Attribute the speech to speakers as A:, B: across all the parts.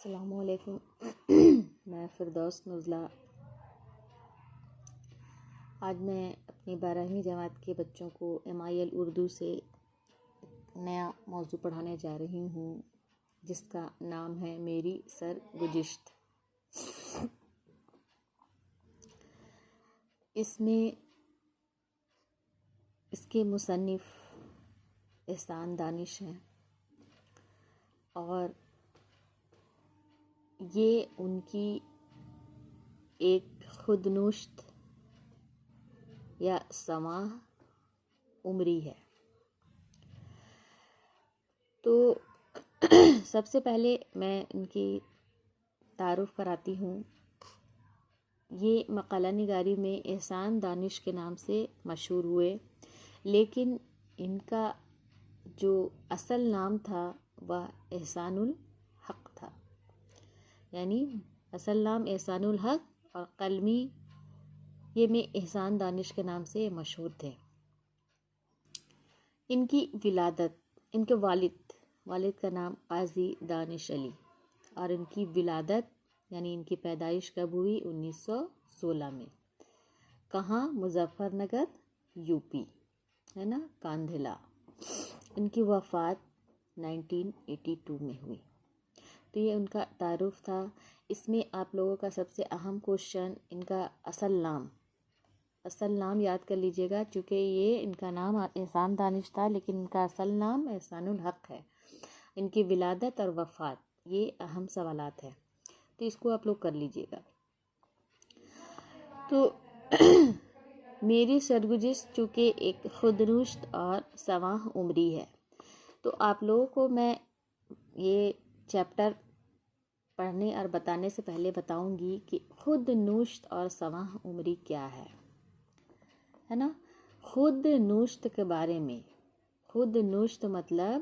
A: السلام علیکم. میں فردوس نزلہ. آج میں اپنی 12ویں جماعت کے بچوں کو MIL اردو سے نیا موضوع پڑھانے جا رہی ہوں جس کا نام ہے میری سرگزشت. اس میں اس کے مصنف احسان دانش ہیں اور یہ ان کی ایک خودنوشت یا سماح عمری ہے. تو سب سے پہلے میں ان کی تعارف کراتی ہوں. یہ مقالہ نگاری میں احسان دانش کے نام سے مشہور ہوئے، لیکن ان کا جو اصل نام تھا وہ احسان الحق تھا. یعنی اصل نام احسان الحق اور قلمی یہ میں احسان دانش کے نام سے مشہور تھے. ان کی ولادت، ان کے والد کا نام قاضی دانش علی، اور ان کی ولادت یعنی ان کی پیدائش کب ہوئی؟ 1916 میں. کہاں؟ مظفر نگر UP ہے نا، کاندھلا. ان کی وفات 1982 میں ہوئی. تو یہ ان کا تعارف تھا. اس میں آپ لوگوں کا سب سے اہم کوشچن ان کا اصل نام یاد کر لیجئے گا، چونکہ یہ ان کا نام احسان دانش تھا لیکن ان کا اصل نام احسان الحق ہے. ان کی ولادت اور وفات یہ اہم سوالات ہیں، تو اس کو آپ لوگ کر لیجئے گا. تو میری سرگزشت چونکہ ایک خودنوشت اور سماح عمری ہے، تو آپ لوگوں کو میں یہ چیپٹر پڑھنے اور بتانے سے پہلے بتاؤں گی کہ خود نوشت اور سماح عمری کیا ہے نا. خود نوشت کے بارے میں، خود نوشت مطلب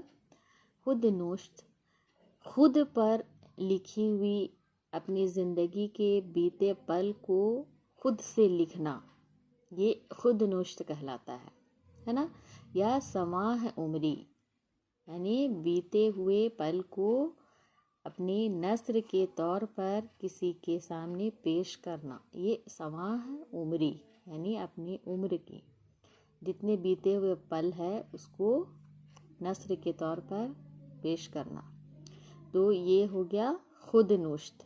A: خود پر لکھی ہوئی اپنی زندگی کے بیتے پل کو خود سے لکھنا، یہ خود نوشت کہلاتا ہے نا. یا سماح عمری یعنی بیتے ہوئے پل کو اپنی نثر کے طور پر کسی کے سامنے پیش کرنا، یہ سماح عمری یعنی اپنی عمر کی جتنے بیتے ہوئے پل ہے اس کو نثر کے طور پر پیش کرنا. تو یہ ہو گیا خود نوشت.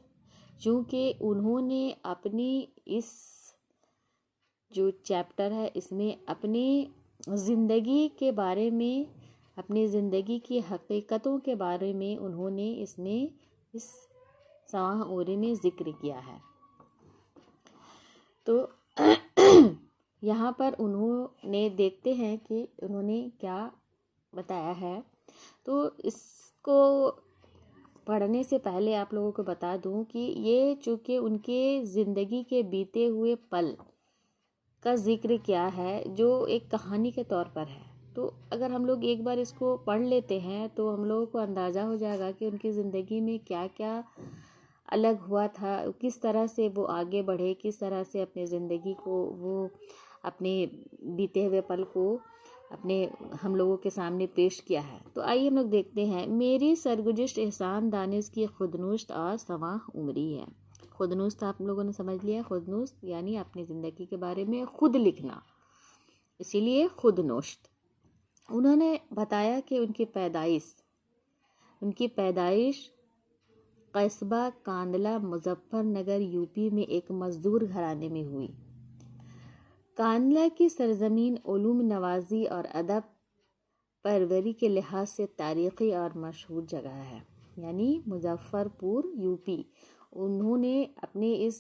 A: چونکہ انہوں نے اپنی اس جو چیپٹر ہے اس میں اپنی زندگی کے بارے میں، اپنی زندگی کی حقیقتوں کے بارے میں انہوں نے اس سماح عمری میں ذکر کیا ہے. تو یہاں پر انہوں نے دیکھتے ہیں کہ انہوں نے کیا بتایا ہے. تو اس کو پڑھنے سے پہلے آپ لوگوں کو بتا دوں کہ یہ چونکہ ان کے زندگی کے بیتے ہوئے پل کا ذکر کیا ہے جو ایک کہانی کے طور پر ہے. تو اگر ہم لوگ ایک بار اس کو پڑھ لیتے ہیں تو ہم لوگوں کو اندازہ ہو جائے گا کہ ان کی زندگی میں کیا کیا الگ ہوا تھا، کس طرح سے وہ آگے بڑھے، کس طرح سے اپنے زندگی کو وہ اپنے بیتے ہوئے پل کو اپنے ہم لوگوں کے سامنے پیش کیا ہے. تو آئیے ہم لوگ دیکھتے ہیں. میری سرگزشت احسان دانش کی خودنوشت اور سماح عمری ہے. خودنوشت آپ لوگوں نے سمجھ لیا. خودنوشت یعنی اپنی زندگی کے بارے میں خود لکھنا، اسی لیے خودنوشت. انہوں نے بتایا کہ ان کی پیدائش قصبہ کاندھلا مظفر نگر UP میں ایک مزدور گھرانے میں ہوئی. کاندھلا کی سرزمین علوم نوازی اور ادب پروری کے لحاظ سے تاریخی اور مشہور جگہ ہے. یعنی مظفر پور UP. انہوں نے اپنے اس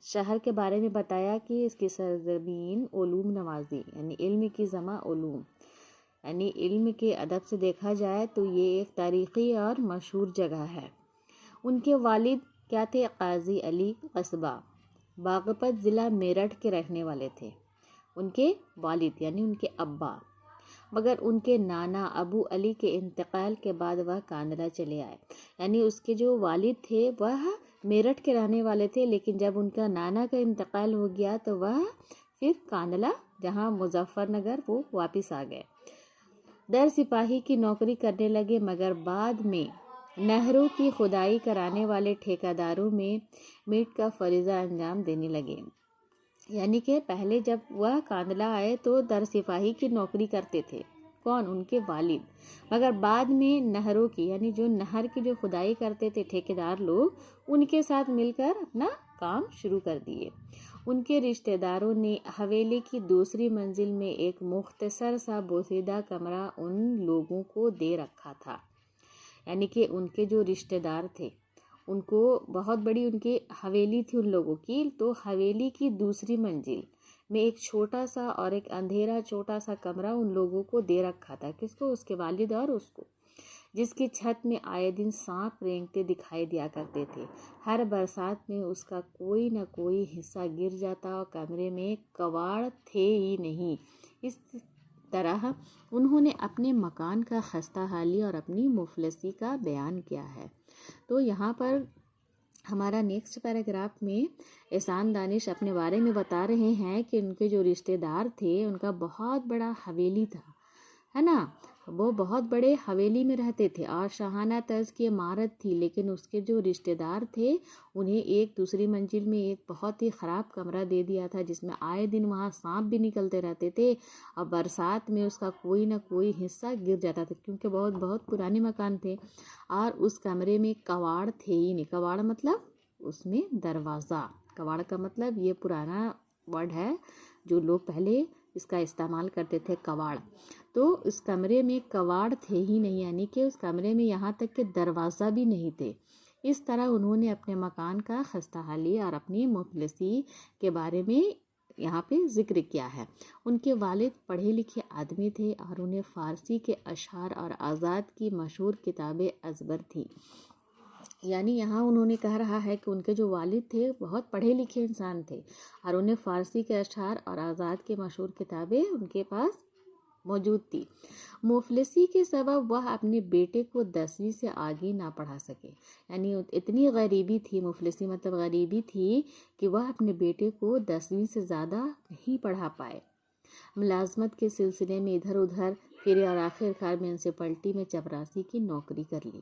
A: شہر کے بارے میں بتایا کہ اس کی سرزمین علوم نوازی یعنی علم کی جمع علوم، یعنی علم کے ادب سے دیکھا جائے تو یہ ایک تاریخی اور مشہور جگہ ہے. ان کے والد کیا تھے؟ قاضی علی، قصبہ باغپت ضلع میرٹھ کے رہنے والے تھے. ان کے والد یعنی ان کے ابا، مگر ان کے نانا ابو علی کے انتقال کے بعد وہ کاندھلا چلے آئے. یعنی اس کے جو والد تھے وہ میرٹھ کے رہنے والے تھے، لیکن جب ان کا نانا کا انتقال ہو گیا تو وہ پھر کاندھلا جہاں مظفر نگر وہ واپس آ گئے. در سپاہی کی نوکری کرنے لگے، مگر بعد میں نہروں کی کھدائی کرانے والے ٹھیکیداروں میں میٹ کا فریضہ انجام دینے لگے۔ یعنی کہ پہلے جب وہ کاندلہ آئے تو در سپاہی کی نوکری کرتے تھے، کون؟ ان کے والد، مگر بعد میں نہروں کی یعنی جو نہر کی جو کھدائی کرتے تھے ٹھیکیدار لوگ، ان کے ساتھ مل کر اپنا کام شروع کر دیے۔ ان کے رشتہ داروں نے حویلی کی دوسری منزل میں ایک مختصر سا بوسیدہ کمرہ ان لوگوں کو دے رکھا تھا۔ یعنی کہ ان کے جو رشتہ دار تھے ان کو بہت بڑی ان کی حویلی تھی ان لوگوں کی، تو حویلی کی دوسری منزل میں ایک چھوٹا سا اور ایک اندھیرا چھوٹا سا کمرہ ان لوگوں کو دے رکھا تھا۔ کس کو؟ اس کے والد اور اس کو، جس کی چھت میں آئے دن سانپ رینگتے دکھائی دیا کرتے تھے۔ ہر برسات میں اس کا کوئی نہ کوئی حصہ گر جاتا اور کمرے میں کواڑ تھے ہی نہیں۔ اس طرح انہوں نے اپنے مکان کا خستہ حالی اور اپنی مفلسی کا بیان کیا ہے۔ تو یہاں پر ہمارا نیکسٹ پیراگراف میں احسان دانش اپنے بارے میں بتا رہے ہیں کہ ان کے جو رشتہ دار تھے ان کا بہت بڑا حویلی تھا، ہے نا، وہ بہت بڑے حویلی میں رہتے تھے اور شاہانہ طرز کی عمارت تھی، لیکن اس کے جو رشتہ دار تھے انہیں ایک دوسری منزل میں ایک بہت ہی خراب کمرہ دے دیا تھا، جس میں آئے دن وہاں سانپ بھی نکلتے رہتے تھے اور برسات میں اس کا کوئی نہ کوئی حصہ گر جاتا تھا، کیونکہ بہت بہت پرانے مکان تھے اور اس کمرے میں کواڑ تھے ہی نہیں۔ کواڑ مطلب اس میں دروازہ، کواڑ کا مطلب یہ پرانا ورڈ ہے جو لوگ پہلے اس کا استعمال کرتے تھے، کواڑ۔ تو اس کمرے میں کواڑ تھے ہی نہیں، یعنی کہ اس کمرے میں یہاں تک کہ دروازہ بھی نہیں تھے۔ اس طرح انہوں نے اپنے مکان کا خستہ حالی اور اپنی مفلسی کے بارے میں یہاں پہ ذکر کیا ہے۔ ان کے والد پڑھے لکھے آدمی تھے اور انہیں فارسی کے اشعار اور آزاد کی مشہور کتابیں ازبر تھیں۔ یعنی یہاں انہوں نے کہہ رہا ہے کہ ان کے جو والد تھے بہت پڑھے لکھے انسان تھے اور انہیں فارسی کے اشعار اور آزاد کی مشہور کتابیں ان کے پاس موجود تھی۔ مفلسی کے سبب وہ اپنے بیٹے کو 10ویں سے آگے نہ پڑھا سکے، یعنی اتنی غریبی تھی، مفلسی مطلب غریبی تھی کہ وہ اپنے بیٹے کو 10ویں سے زیادہ نہیں پڑھا پائے۔ ملازمت کے سلسلے میں ادھر ادھر پھرے اور آخر کار میونسپلٹی میں چپراسی کی نوکری کر لی،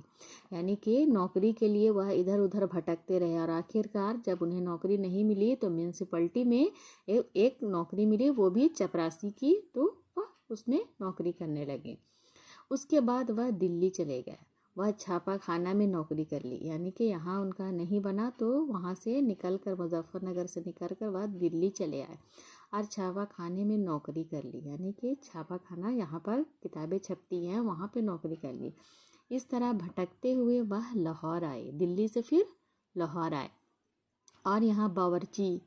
A: یعنی کہ نوکری کے لیے وہ ادھر ادھر بھٹکتے رہے اور آخر کار جب انہیں نوکری نہیں ملی تو میونسپلٹی میں ایک نوکری ملی، وہ بھی چپراسی کی، تو وہ اس میں نوکری کرنے لگے۔ اس کے بعد وہ دلی چلے گئے، وہ چھاپا خانہ میں نوکری کر لی، یعنی کہ یہاں ان کا نہیں بنا تو وہاں سے نکل کر مظفر نگر سے نکل کر وہ دلی چلے آئے اور چھاپا خانے میں نوکری کر لی، یعنی کہ چھاپا خانہ یہاں پر کتابیں چھپتی ہیں وہاں پہ نوکری کر لی۔ اس طرح بھٹکتے ہوئے وہ لاہور آئے، دلی سے پھر لاہور آئے اور یہاں باورچی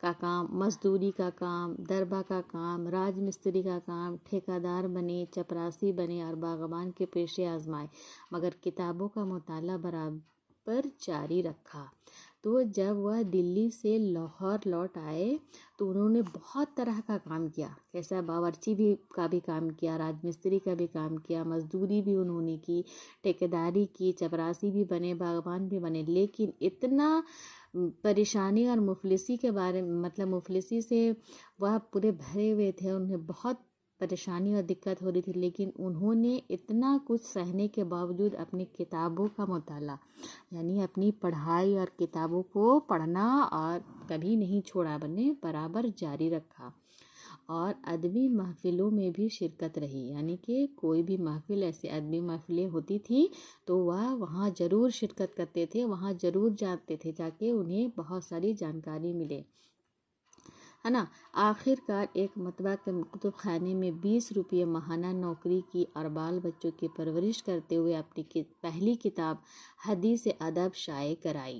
A: کا کام، مزدوری کا کام، دربہ کا کام، راج مستری کا کام، ٹھیکیدار بنے، چپراسی بنے اور باغبان کے پیشے آزمائے، مگر کتابوں کا مطالعہ برابر جاری رکھا۔ تو جب وہ دلی سے لاہور لوٹ آئے تو انہوں نے بہت طرح کا کام کیا، کیسا باورچی بھی کا بھی کام کیا، راج مستری کا بھی کام کیا، مزدوری بھی انہوں نے کی، ٹھیکیداری کی، چپراسی بھی بنے، باغبان بھی بنے، لیکن اتنا پریشانی اور مفلسی کے بارے میں مطلب مفلسی سے وہ پورے بھرے ہوئے تھے، انہیں بہت پریشانی اور دقت ہو رہی تھی، لیکن انہوں نے اتنا کچھ سہنے کے باوجود اپنی کتابوں کا مطالعہ، یعنی اپنی پڑھائی اور کتابوں کو پڑھنا اور کبھی نہیں چھوڑا، بنے برابر جاری رکھا اور ادبی محفلوں میں بھی شرکت رہی، یعنی کہ کوئی بھی محفل، ایسے ادبی محفلیں ہوتی تھیں تو وہ وہاں ضرور شرکت کرتے تھے، وہاں ضرور جاتے تھے تاکہ انہیں بہت ساری جانکاری ملے، ہے نا۔ آخر کار ایک مطبع کے کتب خانے میں 20 روپے ماہانہ نوکری کی اور بال بچوں کی پرورش کرتے ہوئے اپنی پہلی کتاب حدیث ادب شائع کرائی۔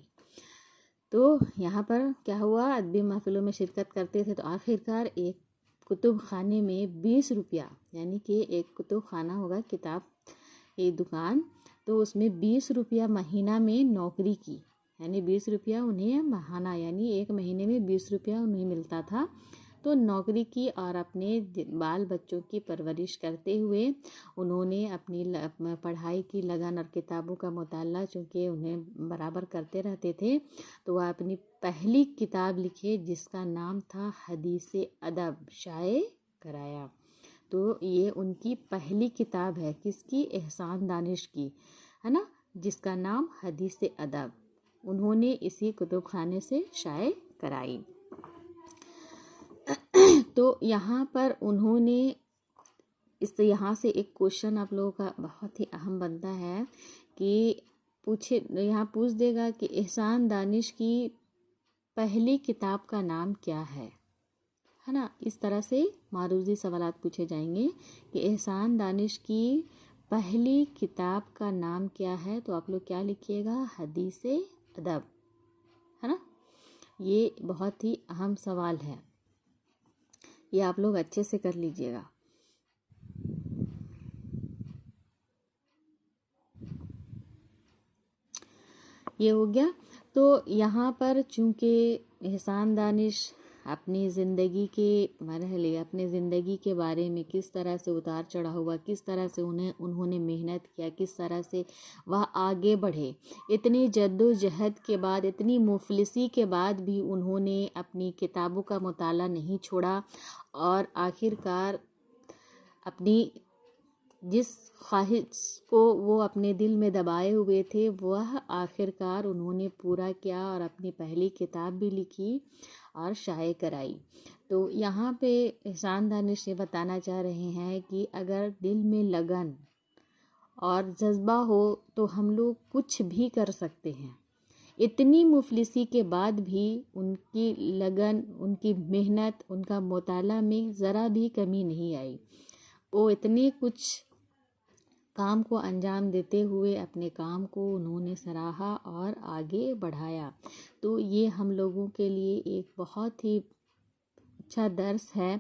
A: تو یہاں پر کیا ہوا، ادبی محفلوں میں شرکت کرتے تھے تو آخر کار ایک کتب خانے میں 20 روپیہ، یعنی کہ ایک کتب خانہ ہوگا کتاب ایک دکان، تو اس میں 20 روپیہ مہینہ میں نوکری کی، یعنی 20 روپیہ انہیں ماہانہ، یعنی ایک مہینے میں 20 روپیہ انہیں ملتا تھا، تو نوکری کی اور اپنے بال بچوں کی پرورش کرتے ہوئے انہوں نے اپنی پڑھائی کی لگن اور کتابوں کا مطالعہ چونکہ انہیں برابر کرتے رہتے تھے تو وہ اپنی پہلی کتاب لکھے جس کا نام تھا حدیث ادب شائع کرایا۔ تو یہ ان کی پہلی کتاب ہے، کس کی؟ احسان دانش کی، ہے نا۔ جس کا نام حدیث ادب، انہوں نے اسی کتب خانے سے شائع کرائی۔ تو یہاں پر انہوں نے یہاں سے ایک کوشچن آپ لوگوں کا بہت ہی اہم بنتا ہے کہ یہاں پوچھ دے گا کہ احسان دانش کی پہلی کتاب کا نام کیا ہے نا؟ اس طرح سے معروضی سوالات پوچھے جائیں گے کہ احسان دانش کی پہلی کتاب کا نام کیا ہے، تو آپ لوگ کیا لکھیے گا؟ حدیث ادب، ہے نا؟ یہ بہت ہی اہم سوال ہے، یہ آپ لوگ اچھے سے کر لیجئے گا۔ یہ ہو گیا۔ تو یہاں پر چونکہ احسان دانش اپنی زندگی کے مرحلے، اپنے زندگی کے بارے میں کس طرح سے اتار چڑھا ہوا، کس طرح سے انہوں نے محنت کیا، کس طرح سے وہ آگے بڑھے، اتنی جد و جہد کے بعد، اتنی مفلسی کے بعد بھی انہوں نے اپنی کتابوں کا مطالعہ نہیں چھوڑا، اور آخر کار اپنی جس خواہش کو وہ اپنے دل میں دبائے ہوئے تھے وہ آخر کار انہوں نے پورا کیا، اور اپنی پہلی کتاب بھی لکھی اور شائع کرائی۔ تو یہاں پہ احسان دانش یہ بتانا چاہ رہے ہیں کہ اگر دل میں لگن اور جذبہ ہو تو ہم لوگ کچھ بھی کر سکتے ہیں۔ اتنی مفلسی کے بعد بھی ان کی لگن، ان کی محنت، ان کا مطالعہ میں ذرا بھی کمی نہیں آئی۔ وہ اتنے کچھ کام کو انجام دیتے ہوئے اپنے کام کو انہوں نے سراہا اور آگے بڑھایا۔ تو یہ ہم لوگوں کے لیے ایک بہت ہی اچھا درس ہے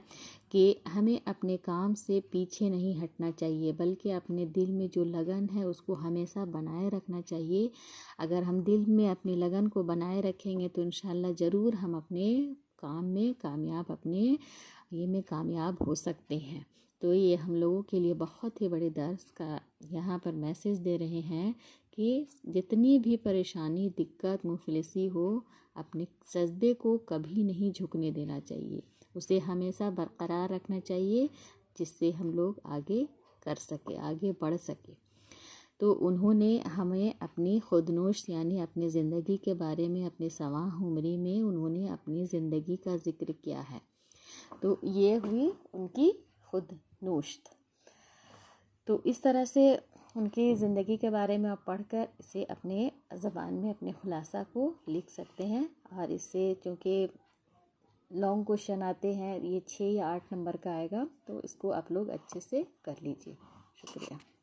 A: کہ ہمیں اپنے کام سے پیچھے نہیں ہٹنا چاہیے، بلکہ اپنے دل میں جو لگن ہے اس کو ہمیشہ بنائے رکھنا چاہیے۔ اگر ہم دل میں اپنی لگن کو بنائے رکھیں گے تو انشاءاللہ ضرور ہم اپنے کام میں کامیاب ہو سکتے ہیں۔ تو یہ ہم لوگوں کے لیے بہت ہی بڑے درس کا یہاں پر میسیج دے رہے ہیں کہ جتنی بھی پریشانی، دقت، مفلسی ہو، اپنے جذبے کو کبھی نہیں جھکنے دینا چاہیے، اسے ہمیشہ برقرار رکھنا چاہیے، جس سے ہم لوگ آگے بڑھ سکے۔ تو انہوں نے ہمیں اپنی خودنوش یعنی اپنی زندگی کے بارے میں، اپنے سواں عمری میں انہوں نے اپنی زندگی کا ذکر کیا ہے۔ تو یہ ہوئی ان کی خود نوشت۔ تو اس طرح سے ان کی زندگی کے بارے میں آپ پڑھ کر اسے اپنے زبان میں اپنے خلاصہ کو لکھ سکتے ہیں، اور اس سے چونکہ لانگ کوشچن آتے ہیں، یہ 6 یا 8 نمبر کا آئے گا، تو اس کو آپ لوگ اچھے سے کر لیجئے۔ شکریہ۔